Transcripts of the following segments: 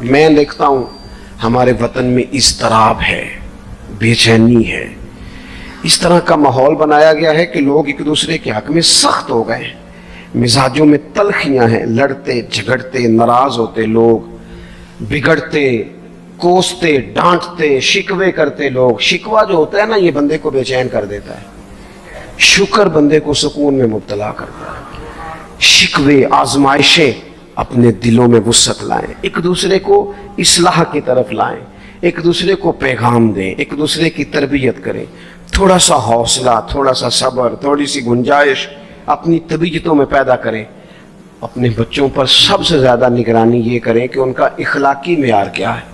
میں دیکھتا ہوں ہمارے وطن میں اضطراب ہے، بے چینی ہے، اس طرح کا ماحول بنایا گیا ہے کہ لوگ ایک دوسرے کے حق میں سخت ہو گئے ہیں، مزاجوں میں تلخیاں ہیں، لڑتے جھگڑتے ناراض ہوتے لوگ، بگڑتے کوستے ڈانٹتے شکوے کرتے لوگ۔ شکوہ جو ہوتا ہے نا، یہ بندے کو بے چین کر دیتا ہے، شکر بندے کو سکون میں مبتلا کرتا ہے۔ شکوے آزمائشیں اپنے دلوں میں وسعت لائیں، ایک دوسرے کو اصلاح کی طرف لائیں، ایک دوسرے کو پیغام دیں، ایک دوسرے کی تربیت کریں، تھوڑا سا حوصلہ، تھوڑا سا صبر، تھوڑی سی گنجائش اپنی طبیعتوں میں پیدا کریں۔ اپنے بچوں پر سب سے زیادہ نگرانی یہ کریں کہ ان کا اخلاقی معیار کیا ہے۔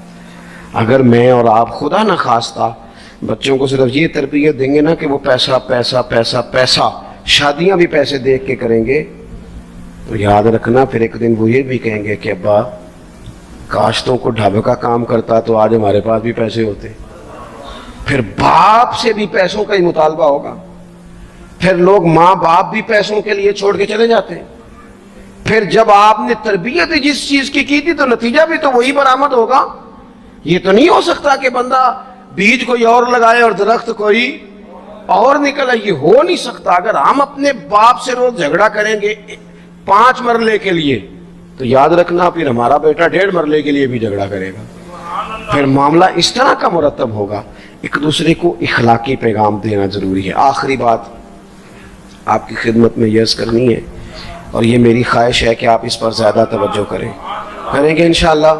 اگر میں اور آپ خدا نہ خواستہ بچوں کو صرف یہ تربیت دیں گے نا کہ وہ پیسہ پیسہ پیسہ پیسہ، شادیاں بھی پیسے دیکھ کے کریں گے، تو یاد رکھنا پھر ایک دن وہ یہ بھی کہیں گے کہ ابا کاش تو کو ڈھابے کا کام کرتا تو آج ہمارے پاس بھی پیسے ہوتے۔ پھر باپ سے بھی پیسوں کا ہی مطالبہ ہوگا، پھر لوگ ماں باپ بھی پیسوں کے لیے چھوڑ کے چلے جاتے ہیں۔ پھر جب آپ نے تربیت جس چیز کی تھی تو نتیجہ بھی تو وہی برآمد ہوگا۔ یہ تو نہیں ہو سکتا کہ بندہ بیج کوئی اور لگائے اور درخت کوئی اور نکل آئے، یہ ہو نہیں سکتا۔ اگر ہم اپنے باپ سے روز جھگڑا کریں گے 5 مرلے کے لیے تو یاد رکھنا پھر ہمارا بیٹا 1.5 مرلے کے لیے بھی جھگڑا کرے گا۔ پھر معاملہ اس طرح کا مرتب ہوگا۔ ایک دوسرے کو اخلاقی پیغام دینا ضروری ہے۔ آخری بات آپ کی خدمت میں یہ عرض کرنی ہے، اور یہ میری خواہش ہے کہ آپ اس پر زیادہ توجہ کریں گے انشاءاللہ۔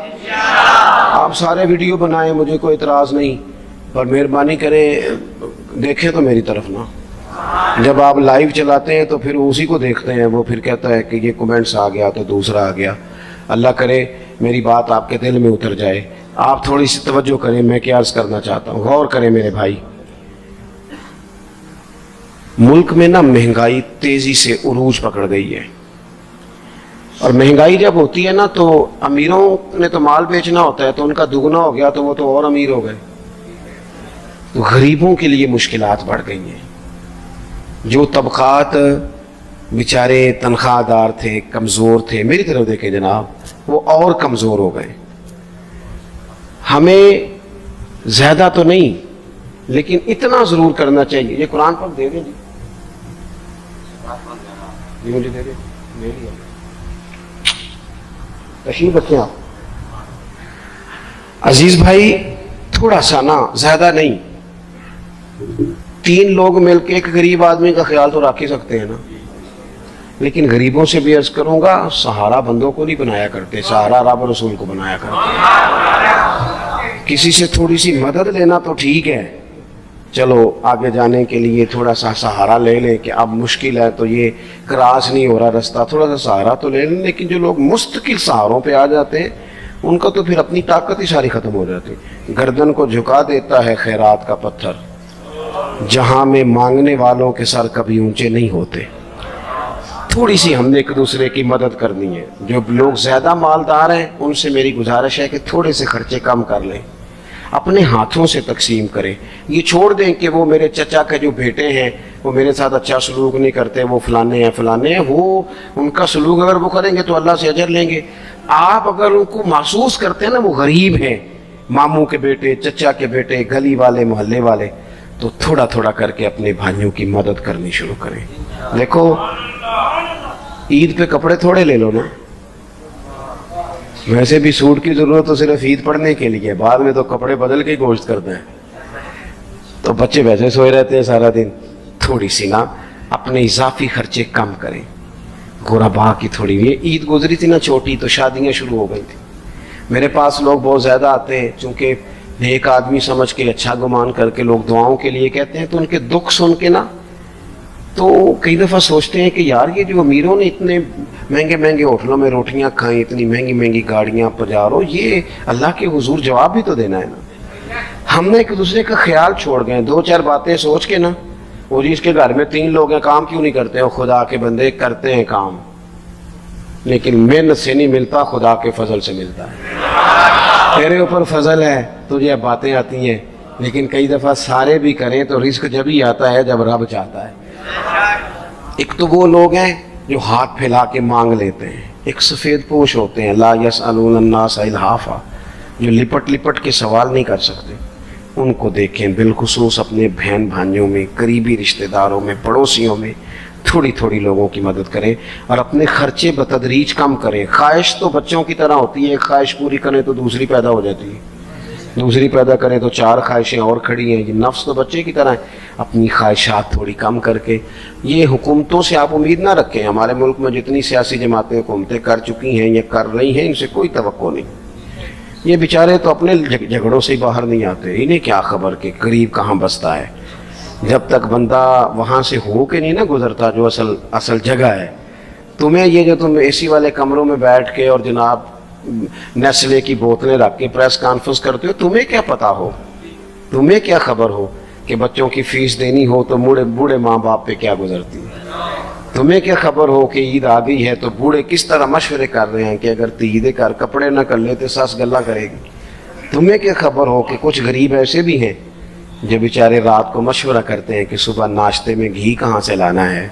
آپ سارے ویڈیو بنائیں، مجھے کوئی اعتراض نہیں، پر مہربانی کریں دیکھیں تو میری طرف نہ۔ جب آپ لائیو چلاتے ہیں تو پھر اسی کو دیکھتے ہیں، وہ پھر کہتا ہے کہ یہ کومنٹس آ گیا تو دوسرا آ گیا۔ اللہ کرے میری بات آپ کے دل میں اتر جائے۔ آپ تھوڑی سی توجہ کریں، میں کیا عرض کرنا چاہتا ہوں، غور کریں میرے بھائی۔ ملک میں نا مہنگائی تیزی سے عروج پکڑ گئی ہے، اور مہنگائی جب ہوتی ہے نا تو امیروں نے تو مال بیچنا ہوتا ہے تو ان کا دگنا ہو گیا تو وہ تو اور امیر ہو گئے، تو غریبوں کے لیے مشکلات بڑھ گئی ہیں۔ جو طبقات بیچارے تنخواہ دار تھے، کمزور تھے، میری طرف دیکھیں جناب، وہ اور کمزور ہو گئے۔ ہمیں زیادہ تو نہیں لیکن اتنا ضرور کرنا چاہیے۔ یہ قرآن پر دے دیں جی، مجھے دے دیں، تشریف رکھیں آپ۔ عزیز بھائی تھوڑا سا نا، زیادہ نہیں، 3 لوگ مل کے ایک غریب آدمی کا خیال تو رکھ ہی سکتے ہیں نا۔ لیکن غریبوں سے بھی عرض کروں گا، سہارا بندوں کو نہیں بنایا کرتے، سہارا رب رسول کو بنایا کرتے۔ کسی سے تھوڑی سی مدد لینا تو ٹھیک ہے، چلو آگے جانے کے لیے تھوڑا سا سہارا لے لیں کہ اب مشکل ہے تو یہ کراس نہیں ہو رہا رستہ، تھوڑا سا سہارا تو لے لیں۔ لیکن جو لوگ مستقل سہاروں پہ آ جاتے ہیں ان کا تو پھر اپنی طاقت ہی ساری ختم ہو جاتی۔ گردن کو جھکا دیتا ہے خیرات کا پتھر، جہاں میں مانگنے والوں کے سر کبھی اونچے نہیں ہوتے۔ تھوڑی سی ہم نے ایک دوسرے کی مدد کرنی ہے۔ جو لوگ زیادہ مالدار ہیں ان سے میری گزارش ہے کہ تھوڑے سے خرچے کم کر لیں، اپنے ہاتھوں سے تقسیم کریں۔ یہ چھوڑ دیں کہ وہ میرے چچا کے جو بیٹے ہیں وہ میرے ساتھ اچھا سلوک نہیں کرتے، وہ فلانے ہیں، وہ ان کا سلوک اگر وہ کریں گے تو اللہ سے اجر لیں گے۔ آپ اگر ان کو محسوس کرتے ہیں نا وہ غریب ہیں، ماموں کے بیٹے، چچا کے بیٹے، گلی والے، محلے والے، تو تھوڑا تھوڑا کر کے اپنے بھائیوں کی مدد کرنی شروع کریں۔ دیکھو عید پہ کپڑے تھوڑے لے لو نا، ویسے بھی سوٹ کی ضرورت تو صرف عید پڑھنے کے لیے، بعد میں تو کپڑے بدل کے گوشت کرتے ہیں، تو بچے ویسے سوئے رہتے ہیں سارا دن۔ تھوڑی سی نا اپنے اضافی خرچے کم کریں۔ غربا کی تھوڑی، یہ عید گزری تھی نا چھوٹی تو شادیاں شروع ہو گئی تھی، میرے پاس لوگ بہت زیادہ آتے ہیں، چونکہ نیک آدمی سمجھ کے اچھا گمان کر کے لوگ دعاؤں کے لیے کہتے ہیں، تو ان کے دکھ سن کے نا تو کئی دفعہ سوچتے ہیں کہ یار یہ جو امیروں نے اتنے مہنگے مہنگے ہوٹلوں میں روٹیاں کھائیں، اتنی مہنگی مہنگی گاڑیاں پجارو، یہ اللہ کے حضور جواب بھی تو دینا ہے نا۔ ہم نے ایک دوسرے کا خیال چھوڑ گئے، 2-4 باتیں سوچ کے نا، وہ جی اس کے گھر میں 3 لوگ ہیں، کام کیوں نہیں کرتے؟ وہ خدا کے بندے کرتے ہیں کام، لیکن محنت سے نہیں ملتا، خدا کے فضل سے ملتا ہے۔ تیرے اوپر فضل ہے، تجھے باتیں آتی ہیں، لیکن کئی دفعہ سارے بھی کریں تو رزق جب ہی آتا ہے جب رب چاہتا ہے۔ ایک تو وہ لوگ ہیں جو ہاتھ پھیلا کے مانگ لیتے ہیں، ایک سفید پوش ہوتے ہیں لا یسألون الناس الحافا، جو لپٹ لپٹ کے سوال نہیں کر سکتے، ان کو دیکھیں، بالخصوص اپنے بہن بھائیوں میں، قریبی رشتہ داروں میں، پڑوسیوں میں تھوڑی تھوڑی لوگوں کی مدد کریں اور اپنے خرچے بتدریج کم کریں۔ خواہش تو بچوں کی طرح ہوتی ہے، ایک خواہش پوری کریں تو دوسری پیدا ہو جاتی ہے، دوسری پیدا کریں تو 4 خواہشیں اور کھڑی ہیں۔ یہ نفس تو بچے کی طرح ہے، اپنی خواہشات تھوڑی کم کر کے۔ یہ حکومتوں سے آپ امید نہ رکھیں، ہمارے ملک میں جتنی سیاسی جماعتیں حکومتیں کر چکی ہیں یا کر رہی ہیں، ان سے کوئی توقع نہیں۔ یہ بیچارے تو اپنے جھگڑوں سے ہی باہر نہیں آتے، انہیں کیا خبر کہ قریب کہاں بستا ہے۔ جب تک بندہ وہاں سے ہو کے نہیں نہ گزرتا جو اصل جگہ ہے، تمہیں یہ جو تم اے سی والے کمروں میں بیٹھ کے اور جناب نیسلے کی بوتلیں رکھ کے پریس کانفرنس کرتے ہو، تمہیں کیا پتا ہو، تمہیں کیا خبر ہو کہ بچوں کی فیس دینی ہو تو بوڑھے ماں باپ پہ کیا گزرتی ہے؟ تمہیں کیا خبر ہو کہ عید آ گئی ہے تو بوڑھے کس طرح مشورے کر رہے ہیں کہ اگر عید کر کپڑے نہ کر لیتے ساس گلہ کرے گی؟ تمہیں کیا خبر ہو کہ کچھ غریب ایسے بھی ہیں جو بیچارے رات کو مشورہ کرتے ہیں کہ صبح ناشتے میں گھی کہاں سے لانا ہے،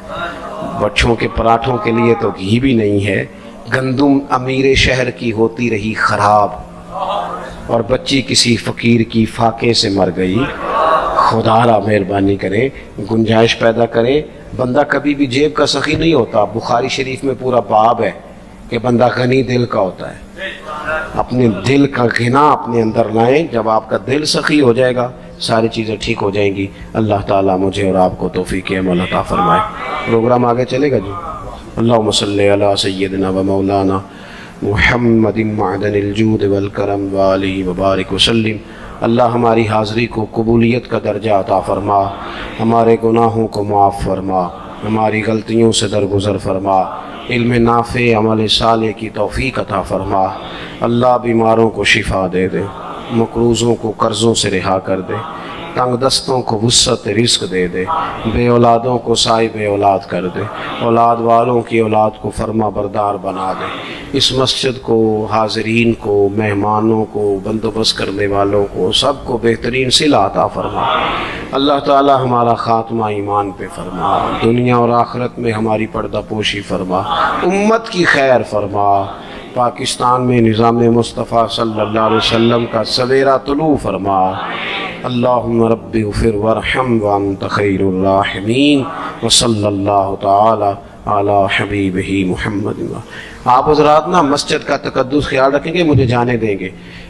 بچوں کے پراٹھوں کے لیے تو گھی بھی نہیں ہے، گندم امیر شہر کی ہوتی رہی خراب اور بچی کسی فقیر کی فاقے سے مر گئی۔ خدا را مہربانی کریں، گنجائش پیدا کریں۔ بندہ کبھی بھی جیب کا سخی نہیں ہوتا، بخاری شریف میں پورا باب ہے کہ بندہ غنی دل کا ہوتا ہے۔ اپنے دل کا غنا اپنے اندر لائیں، جب آپ کا دل سخی ہو جائے گا ساری چیزیں ٹھیک ہو جائیں گی۔ اللہ تعالیٰ مجھے اور آپ کو توفیق عمل عطا فرمائے۔ پروگرام آگے چلے گا جی۔ اللہم صلی علی سیدنا و مولانا محمد معدن الجود والکرم وآلہ وبارک وسلم۔ اللہ ہماری حاضری کو قبولیت کا درجہ عطا فرما، ہمارے گناہوں کو معاف فرما، ہماری غلطیوں سے درگزر فرما، علم نافع عمل صالح کی توفیق عطا فرما۔ اللہ بیماروں کو شفا دے دے، مقروضوں کو قرضوں سے رہا کر دے، تنگ دستوں کو وسعت رزق دے دے، بے اولادوں کو صاحب اولاد کر دے، اولاد والوں کی اولاد کو فرما بردار بنا دے۔ اس مسجد کو، حاضرین کو، مہمانوں کو، بندوبست کرنے والوں کو، سب کو بہترین صلہ عطا فرما۔ اللہ تعالی ہمارا خاتمہ ایمان پہ فرما، دنیا اور آخرت میں ہماری پردہ پوشی فرما، امت کی خیر فرما، پاکستان میں نظام مصطفیٰ صلی اللہ علیہ وسلم کا سویرا طلوع فرما۔ اللہم رب اغفر وارحم وانت خیر الراحمین وصلی اللہ تعالی علی حبیبہ محمد۔ آپ حضرات نا مسجد کا تقدس خیال رکھیں گے، مجھے جانے دیں گے،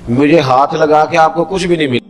مجھے ہاتھ لگا کے آپ کو کچھ بھی نہیں ملے۔